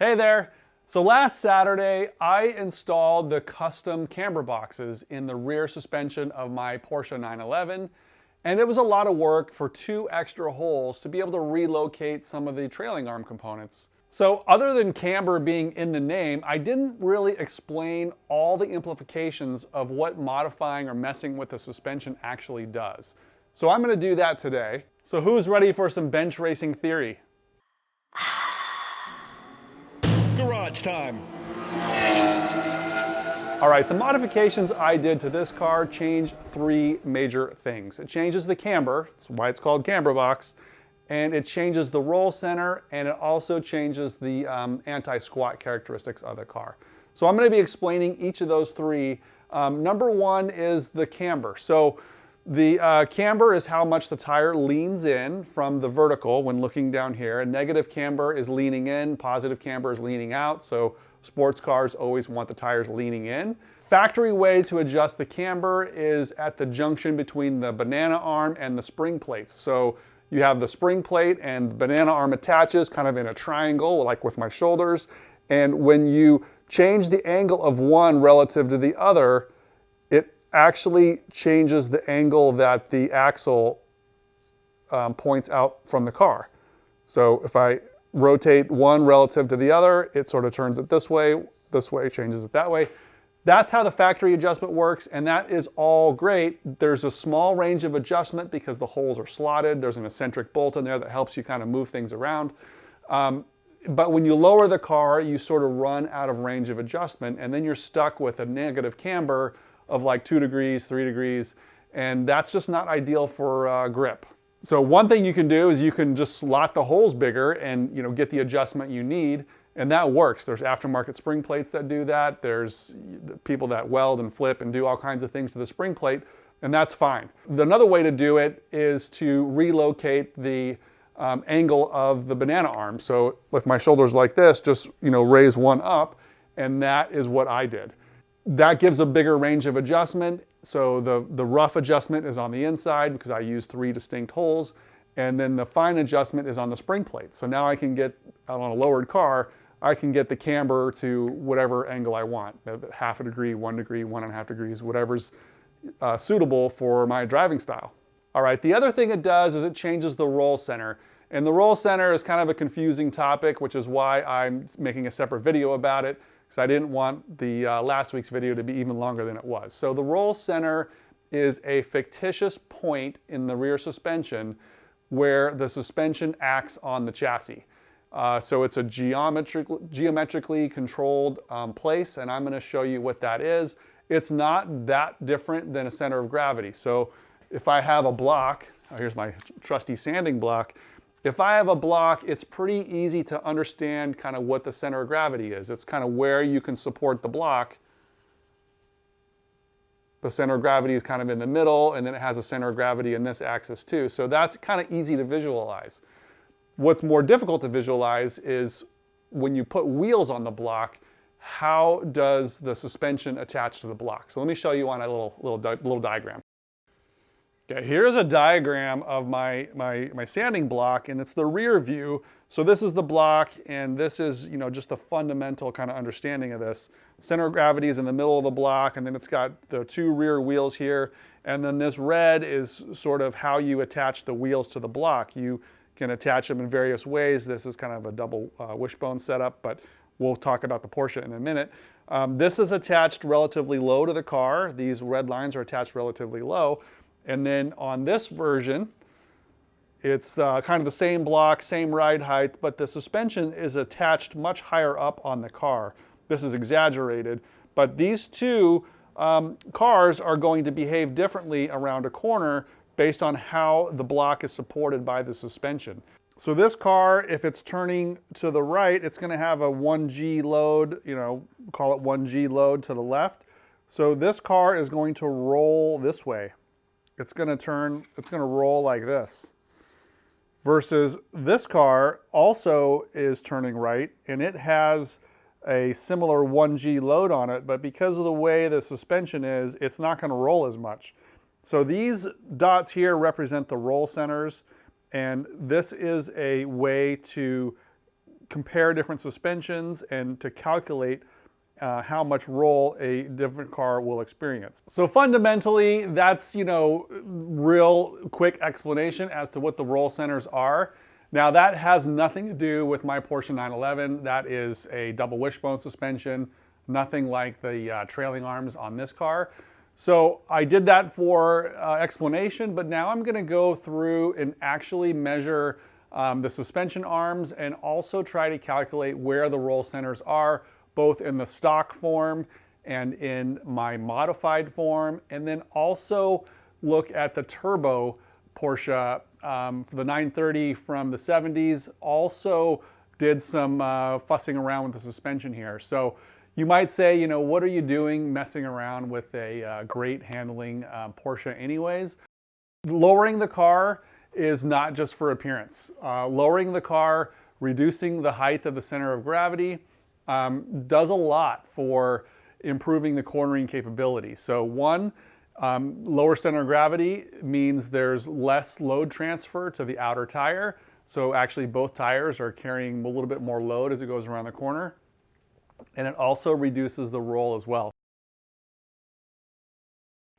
Hey there! So last Saturday, I installed the custom camber boxes in the rear suspension of my Porsche 911, and it was a lot of work for 2 extra holes to be able to relocate some of the trailing arm components. So other than camber being in the name, I didn't really explain all the implications of what modifying or messing with the suspension actually does. So I'm going to do that today. So who's ready for some bench racing theory? Garage time. All right, the modifications I did to this car change 3 major things. It changes the camber, that's why it's called camber box, and it changes the roll center, and it also changes the anti-squat characteristics of the car. So I'm going to be explaining each of those 3. Number 1 is the camber. So the camber is how much the tire leans in from the vertical when looking down here. And negative camber is leaning in, positive camber is leaning out. So sports cars always want the tires leaning in. Factory way to adjust the camber is at the junction between the banana arm and the spring plates. So you have the spring plate and the banana arm attaches kind of in a triangle, like with my shoulders. And when you change the angle of one relative to the other, it actually changes the angle that the axle points out from the car. So if I rotate one relative to the other, it sort of turns it this way, changes it that way. That's how the factory adjustment works, and that is all great. There's a small range of adjustment because the holes are slotted. There's an eccentric bolt in there that helps you kind of move things around. But when you lower the car, you sort of run out of range of adjustment, and then you're stuck with a negative camber of like 2 degrees, 3 degrees, and that's just not ideal for grip. So one thing you can do is you can just slot the holes bigger and get the adjustment you need, and that works. There's aftermarket spring plates that do that. There's people that weld and flip and do all kinds of things to the spring plate, and that's fine. Another way to do it is to relocate the angle of the banana arm. So if my shoulder's like this, just raise one up, and that is what I did. That gives a bigger range of adjustment. So the rough adjustment is on the inside because I use 3 distinct holes, and then the fine adjustment is on the spring plate. So now I can get, on a lowered car, I can get the camber to whatever angle I want, half a degree, 1 degree, 1.5 degrees, whatever's suitable for my driving style. All right, the other thing it does is it changes the roll center. And the roll center is kind of a confusing topic, which is why I'm making a separate video about it, because I didn't want the last week's video to be even longer than it was. So the roll center is a fictitious point in the rear suspension where the suspension acts on the chassis. So it's a geometrically controlled place, and I'm going to show you what that is. It's not that different than a center of gravity. So if I have a block, here's my trusty sanding block. If I have a block, it's pretty easy to understand kind of what the center of gravity is. It's kind of where you can support the block. The center of gravity is kind of in the middle, and then it has a center of gravity in this axis too. So that's kind of easy to visualize. What's more difficult to visualize is when you put wheels on the block, how does the suspension attach to the block? So let me show you on a little diagram. Okay, here's a diagram of my sanding block, and it's the rear view. So this is the block, and this is just a fundamental kind of understanding of this. Center of gravity is in the middle of the block, and then it's got the 2 rear wheels here, and then this red is sort of how you attach the wheels to the block. You can attach them in various ways. This is kind of a double wishbone setup, but we'll talk about the Porsche in a minute. This is attached relatively low to the car. These red lines are attached relatively low. And then on this version, it's kind of the same block, same ride height, but the suspension is attached much higher up on the car. This is exaggerated, but these 2 cars are going to behave differently around a corner based on how the block is supported by the suspension. So this car, if it's turning to the right, it's going to have a 1G load, call it 1G load to the left. So this car is going to roll this way. It's going to roll like this. Versus this car also is turning right, and it has a similar 1G load on it, but because of the way the suspension is, it's not going to roll as much. So these dots here represent the roll centers, and this is a way to compare different suspensions and to calculate how much roll a different car will experience. So fundamentally, that's, real quick explanation as to what the roll centers are. Now that has nothing to do with my Porsche 911. That is a double wishbone suspension, nothing like the trailing arms on this car. So I did that for explanation, but now I'm gonna go through and actually measure the suspension arms and also try to calculate where the roll centers are, both in the stock form and in my modified form, and then also look at the turbo Porsche for the 930 from the 70s. Also did some fussing around with the suspension here. So you might say, what are you doing messing around with a great handling Porsche anyways? Lowering the car is not just for appearance. Lowering the car, reducing the height of the center of gravity, does a lot for improving the cornering capability. So one, lower center of gravity means there's less load transfer to the outer tire. So actually both tires are carrying a little bit more load as it goes around the corner. And it also reduces the roll as well.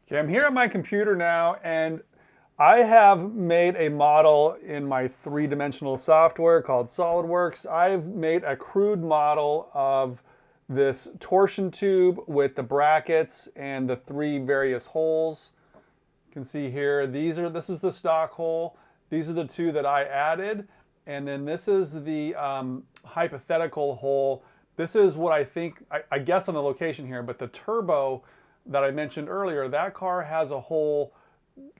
Okay, I'm here on my computer now, and I have made a model in my three-dimensional software called SolidWorks. I've made a crude model of this torsion tube with the brackets and the three various holes. You can see here, this is the stock hole. These are the two that I added. And then this is the hypothetical hole. This is what I think, I guess on the location here, but the turbo that I mentioned earlier, that car has a hole,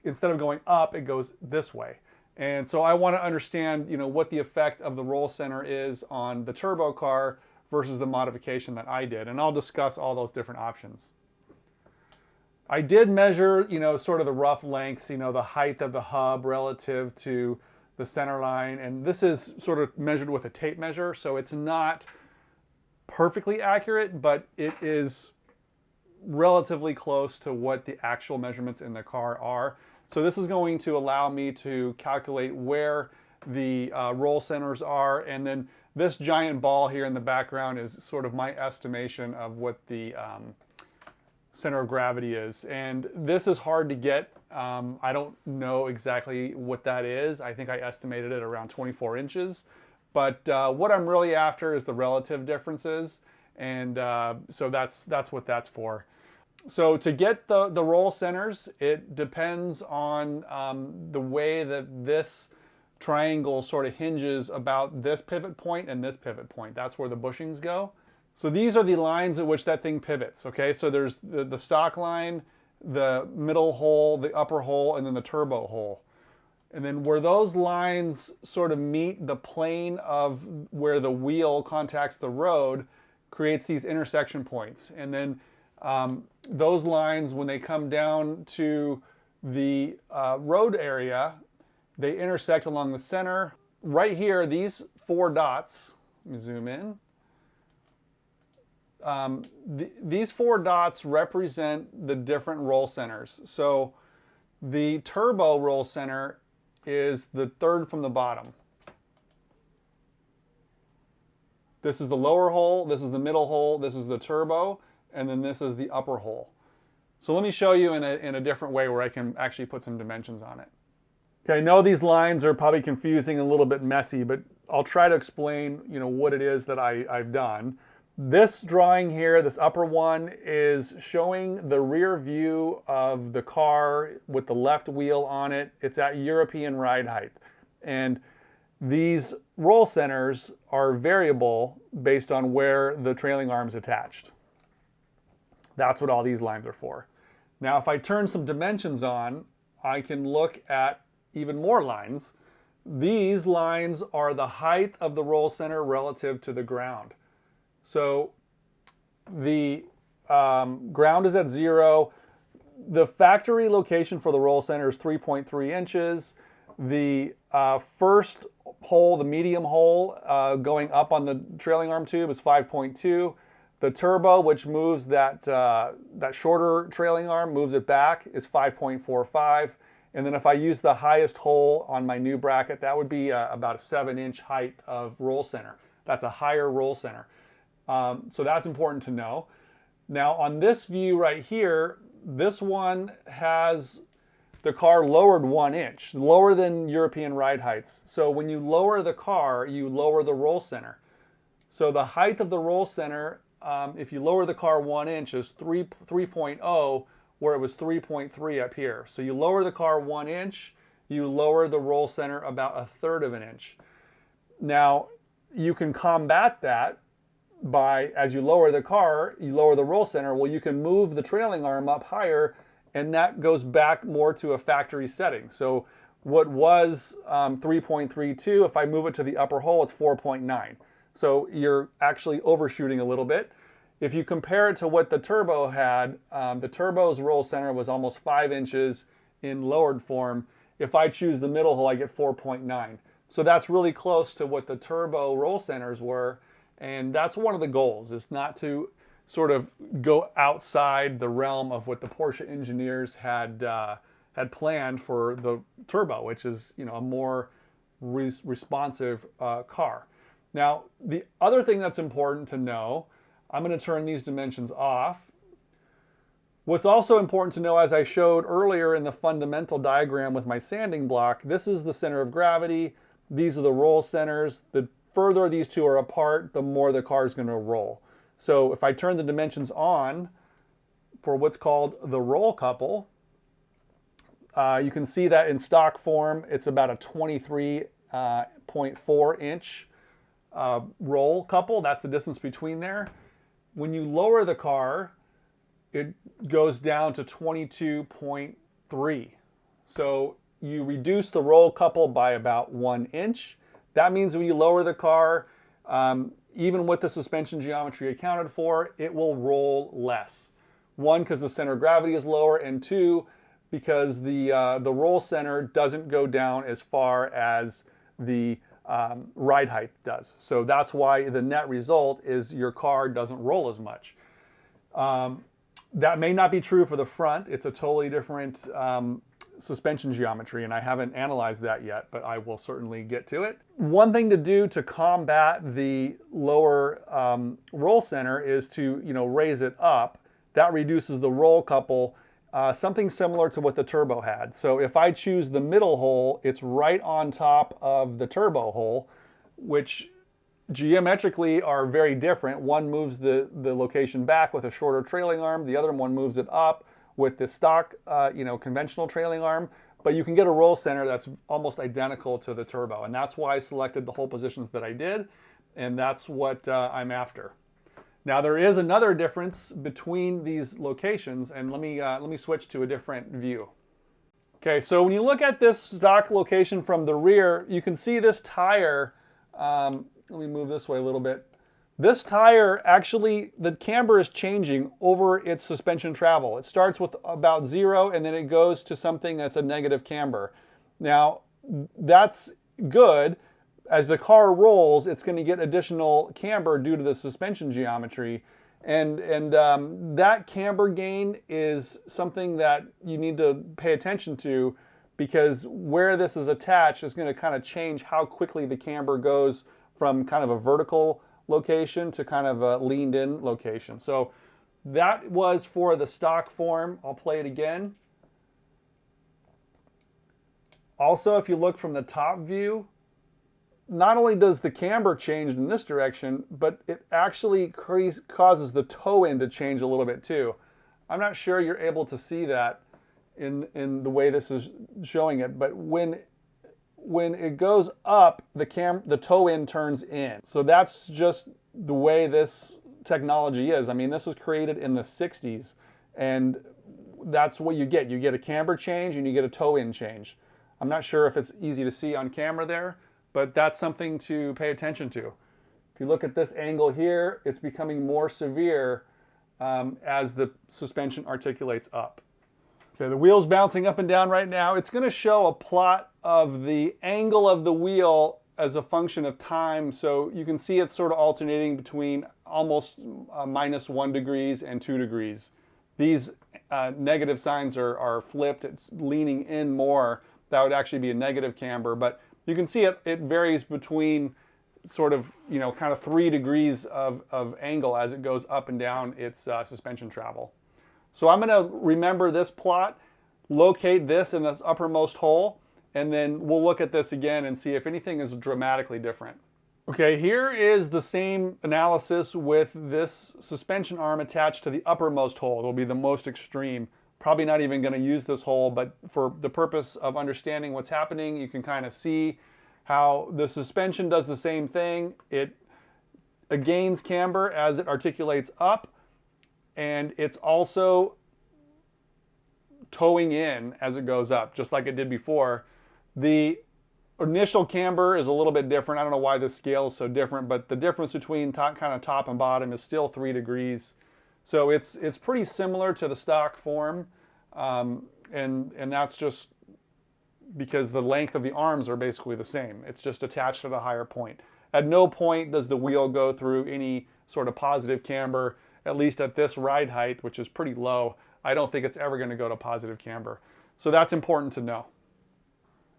instead of going up, it goes this way. And so I want to understand, what the effect of the roll center is on the turbo car versus the modification that I did. And I'll discuss all those different options. I did measure, sort of the rough lengths, the height of the hub relative to the center line. And this is sort of measured with a tape measure. So it's not perfectly accurate, but it is relatively close to what the actual measurements in the car are. So this is going to allow me to calculate where the roll centers are, and then this giant ball here in the background is sort of my estimation of what the center of gravity is. And this is hard to get. I don't know exactly what that is. I think I estimated it around 24 inches. But what I'm really after is the relative differences, and so that's what that's for. So to get the roll centers, it depends on the way that this triangle sort of hinges about this pivot point and this pivot point. That's where the bushings go. So these are the lines at which that thing pivots, okay? So there's the stock line, the middle hole, the upper hole, and then the turbo hole. And then where those lines sort of meet the plane of where the wheel contacts the road creates these intersection points. And then those lines, when they come down to the road area, they intersect along the center. Right here, these four dots, let me zoom in. These four dots represent the different roll centers. So the turbo roll center is the third from the bottom. This is the lower hole, this is the middle hole, this is the turbo, and then this is the upper hole. So let me show you in a different way where I can actually put some dimensions on it. Okay, I know these lines are probably confusing and a little bit messy, but I'll try to explain, what it is that I've done. This drawing here, this upper one, is showing the rear view of the car with the left wheel on it. It's at European ride height. And these roll centers are variable based on where the trailing arm's attached. That's what all these lines are for. Now, if I turn some dimensions on, I can look at even more lines. These lines are the height of the roll center relative to the ground. So the ground is at 0. The factory location for the roll center is 3.3 inches. The first hole, the medium hole, going up on the trailing arm tube is 5.2. The turbo, which moves that shorter trailing arm, moves it back, is 5.45. And then if I use the highest hole on my new bracket, that would be about a 7-inch height of roll center. That's a higher roll center. So that's important to know. Now on this view right here, this one has the car lowered 1 inch, lower than European ride heights. So when you lower the car, you lower the roll center. So the height of the roll center, if you lower the car 1 inch, is 3.0, where it was 3.3 up here. So you lower the car 1 inch, you lower the roll center about 1/3 of an inch. Now, you can combat that by, as you lower the car, you lower the roll center, well, you can move the trailing arm up higher, and that goes back more to a factory setting. So what was 3.32, if I move it to the upper hole, it's 4.9. So you're actually overshooting a little bit. If you compare it to what the turbo had, the turbo's roll center was almost 5 inches in lowered form. If I choose the middle hole, I get 4.9. So that's really close to what the turbo roll centers were. And that's one of the goals, is not to sort of go outside the realm of what the Porsche engineers had planned for the turbo, which is, you know, a more responsive car. Now, the other thing that's important to know, I'm going to turn these dimensions off. What's also important to know, as I showed earlier in the fundamental diagram with my sanding block, this is the center of gravity. These are the roll centers. The further these two are apart, the more the car is going to roll. So if I turn the dimensions on for what's called the roll couple, you can see that in stock form, it's about a 23.4 inch roll couple. That's the distance between there. When you lower the car, it goes down to 22.3. So you reduce the roll couple by about 1 inch. That means when you lower the car, even with the suspension geometry accounted for, it will roll less. One, because the center of gravity is lower, and two, because the roll center doesn't go down as far as the ride height does. So that's why the net result is your car doesn't roll as much. That may not be true for the front. It's a totally different suspension geometry, and I haven't analyzed that yet, but I will certainly get to it. One thing to do to combat the lower roll center is to, you know, raise it up. That reduces the roll couple, something similar to what the turbo had. So if I choose the middle hole, it's right on top of the turbo hole, which geometrically are very different. One moves the location back with a shorter trailing arm. The other one moves it up with the stock, conventional trailing arm. But you can get a roll center that's almost identical to the turbo. And that's why I selected the hole positions that I did. And that's what I'm after. Now there is another difference between these locations. And let me switch to a different view. Okay, so when you look at this stock location from the rear, you can see this tire. Let me move this way a little bit. This tire, actually, the camber is changing over its suspension travel. It starts with about 0 and then it goes to something that's a negative camber. Now, that's good. As the car rolls, it's going to get additional camber due to the suspension geometry. And that camber gain is something that you need to pay attention to, because where this is attached is going to kind of change how quickly the camber goes from kind of a vertical location to kind of a leaned in location. So that was for the stock form. I'll play it again. Also, if you look from the top view, not only does the camber change in this direction, but it actually causes the toe end to change a little bit too. I'm not sure you're able to see that in the way this is showing it, but when it goes up, the toe end turns in. So that's just the way this technology is. I mean, this was created in the 60s, and that's what you get. You get a camber change and you get a toe end change. I'm not sure if it's easy to see on camera there, but that's something to pay attention to. If you look at this angle here, it's becoming more severe as the suspension articulates up. Okay, the wheel's bouncing up and down right now. It's going to show a plot of the angle of the wheel as a function of time. So you can see it's sort of alternating between almost -1 degrees and 2 degrees. These negative signs are flipped. It's leaning in more. That would actually be a negative camber. But you can see it varies between sort of, kind of 3 degrees of angle as it goes up and down its suspension travel. So I'm going to remember this plot, locate this in this uppermost hole, and then we'll look at this again and see if anything is dramatically different. Okay, here is the same analysis with this suspension arm attached to the uppermost hole. It'll be the most extreme. Probably not even going to use this hole, but for the purpose of understanding what's happening, you can kind of see how the suspension does the same thing. It gains camber as it articulates up, and it's also towing in as it goes up, just like it did before. The initial camber is a little bit different. I don't know why this scale is so different, but the difference between kind of top and bottom is still 3 degrees. So it's pretty similar to the stock form, and that's just because the length of the arms are basically the same. It's just attached at a higher point. At no point does the wheel go through any sort of positive camber, at least at this ride height, which is pretty low. I don't think it's ever going to go to positive camber. So that's important to know.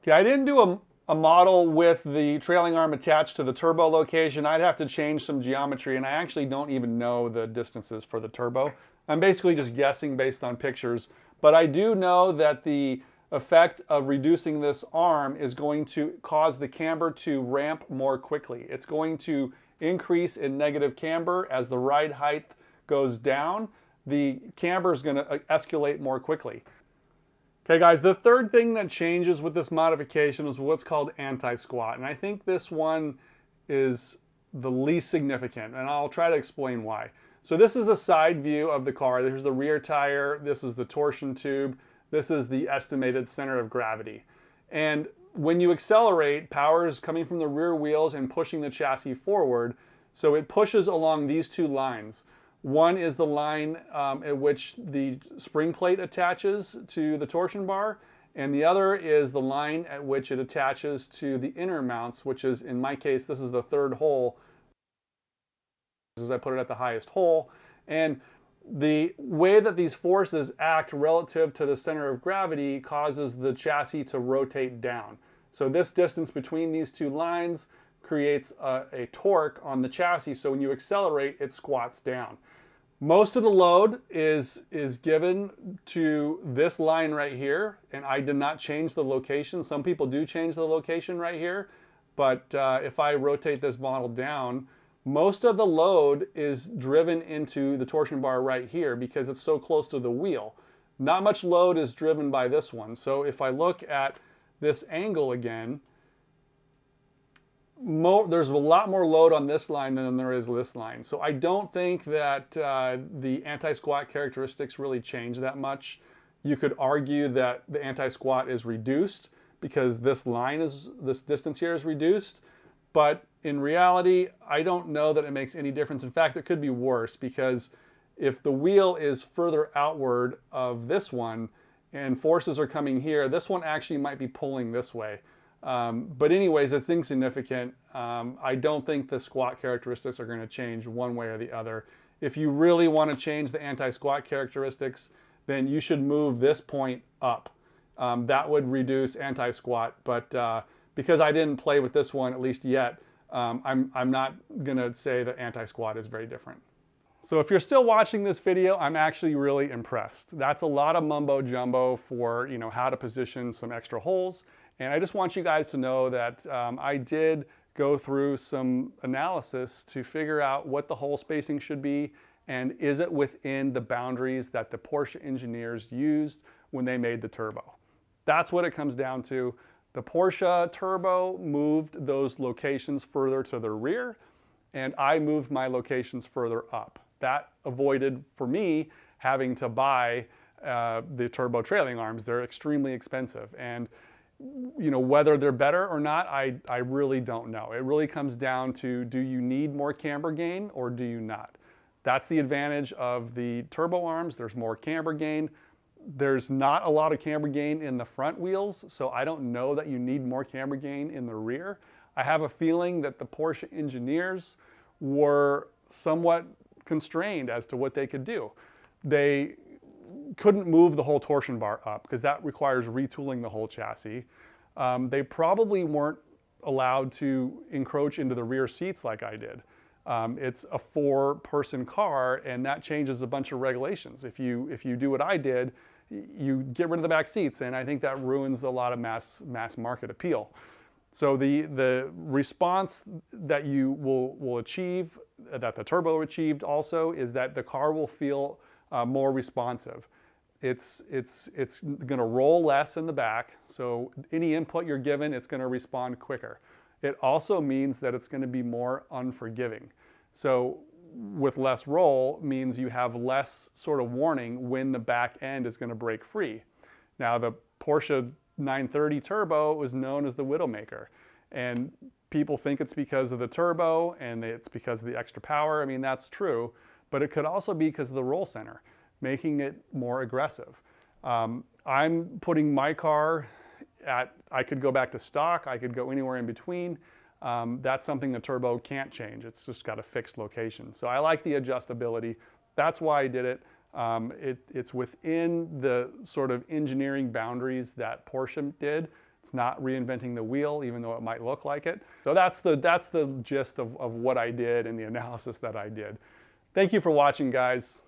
Okay, I didn't do a model with the trailing arm attached to the turbo location. I'd have to change some geometry, and I actually don't even know the distances for the turbo. I'm basically just guessing based on pictures, but I do know that the effect of reducing this arm is going to cause the camber to ramp more quickly. It's going to increase in negative camber as the ride height goes down. The camber is going to escalate more quickly. Okay guys, the third thing that changes with this modification is what's called anti-squat, and I think this one is the least significant, and I'll try to explain why. So this is a side view of the car. There's the rear tire, this is the torsion tube, this is the estimated center of gravity. And when you accelerate, power is coming from the rear wheels and pushing the chassis forward, so it pushes along these 2 lines. One is the line at which the spring plate attaches to the torsion bar, and the other is the line at which it attaches to the inner mounts, which is, in my case, this is the 3rd hole, as I put it at the highest hole. And the way that these forces act relative to the center of gravity causes the chassis to rotate down. So this distance between these 2 lines creates a torque on the chassis, so when you accelerate, it squats down. Most of the load is given to this line right here, and I did not change the location. Some people do change the location right here, but if I rotate this model down, most of the load is driven into the torsion bar right here because it's so close to the wheel. Not much load is driven by this one. So if I look at this angle again, there's a lot more load on this line than there is this line. So I don't think that the anti-squat characteristics really change that much. You could argue that the anti-squat is reduced because this distance here is reduced, but in reality, I don't know that it makes any difference. In fact, it could be worse because if the wheel is further outward of this one and forces are coming here, this one actually might be pulling this way. But anyways, it's insignificant. I don't think the squat characteristics are going to change one way or the other. If you really want to change the anti-squat characteristics, then you should move this point up. That would reduce anti-squat, but because I didn't play with this one, at least yet, I'm not going to say that anti-squat is very different. So if you're still watching this video, I'm actually really impressed. That's a lot of mumbo jumbo for how to position some extra holes. And I just want you guys to know that I did go through some analysis to figure out what the hole spacing should be and is it within the boundaries that the Porsche engineers used when they made the turbo. That's what it comes down to. The Porsche turbo moved those locations further to the rear, and I moved my locations further up. That avoided, for me, having to buy the turbo trailing arms. They're extremely expensive. And whether they're better or not, I really don't know. It really comes down to, do you need more camber gain or do you not? That's the advantage of the turbo arms. There's more camber gain. There's not a lot of camber gain in the front wheels, so I don't know that you need more camber gain in the rear. I have a feeling that the Porsche engineers were somewhat constrained as to what they could do. They couldn't move the whole torsion bar up because that requires retooling the whole chassis. They probably weren't allowed to encroach into the rear seats like I did. It's a 4-person car, and that changes a bunch of regulations. If you do what I did, you get rid of the back seats, and I think that ruins a lot of mass market appeal. So the response that you will achieve, that the turbo achieved also, is that the car will feel more responsive. It's going to roll less in the back, so any input you're given, it's going to respond quicker. It also means that it's going to be more unforgiving. So with less roll means you have less sort of warning when the back end is going to break free. Now, the Porsche 930 Turbo was known as the Widowmaker, and people think it's because of the turbo and it's because of the extra power. I mean, that's true, but it could also be because of the roll center, making it more aggressive. I'm putting my car at, I could go back to stock, I could go anywhere in between. That's something the turbo can't change. It's just got a fixed location. So I like the adjustability. That's why I did it. It's within the sort of engineering boundaries that Porsche did. It's not reinventing the wheel, even though it might look like it. So that's the gist of what I did and the analysis that I did. Thank you for watching, guys.